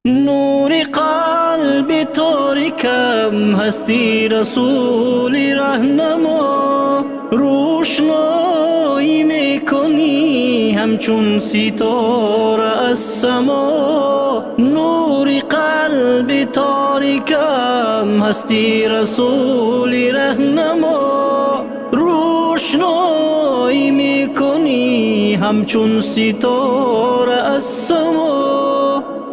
نور قلب تاریکم هستی رسول رهنما، روشنایی میکنی همچون ستاره از سما. نور قلب تاریکم هستی رسول رهنما، روشنایی میکنی همچون ستاره از سما.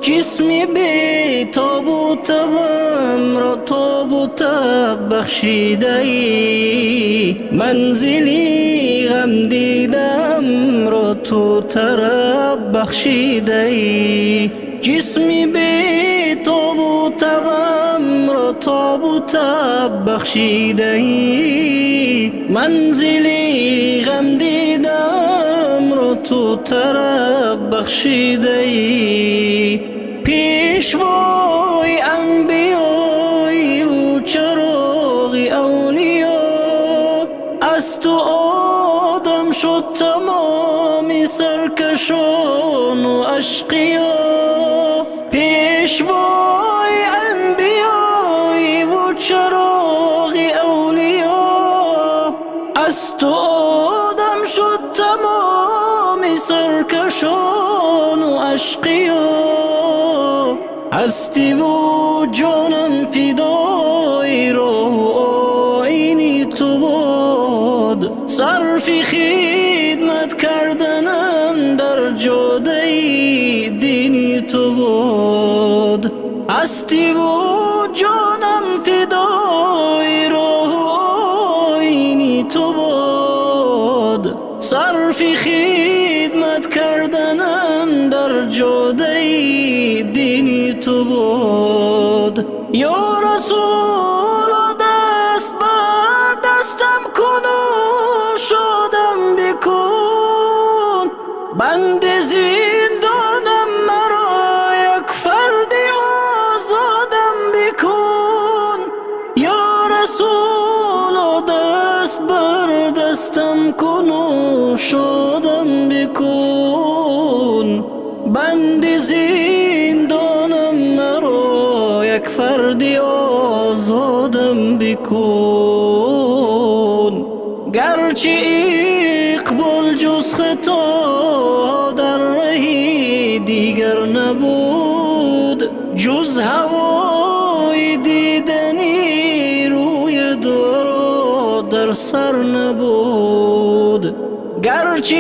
جسمی بی تاب و تبم را تاب و تب بخشیده ای، منزلی غم دیدم را تو طرب بخشیده ای. جسمی بی تاب و تبم را تاب و تب بخشیده ای، منزلی غم دیدم را تو طرب بخشیده ای. پیشوای انبیای و چراغ اولیا، از تو آدم شد تمام سرکشان و اشقیا. پیشوای انبیای و چراغ اولیا، از تو آدم شد تمام سرکشان و اشقیا. هستی و جانم فدای راه و آیین تو باد، صرف خدمت کردنم در جاده دین تو باد. هستی و جانم فدای راه و آیین تو باد، صرف خدمت کردنم در جاده دین تو باد. یا رسول دست بر دستم کن و شادم بکن، بند زندانم مرا یک فردی آزادم بکن. یا رسول دست بر دستم کن و شادم بکن، بند زندانم مرا یک فردی آزادم بکن. گرچه اقبال جز خطا در راه دیگر نبود، جز هوای دیدنی روی در سر نبود. گرچه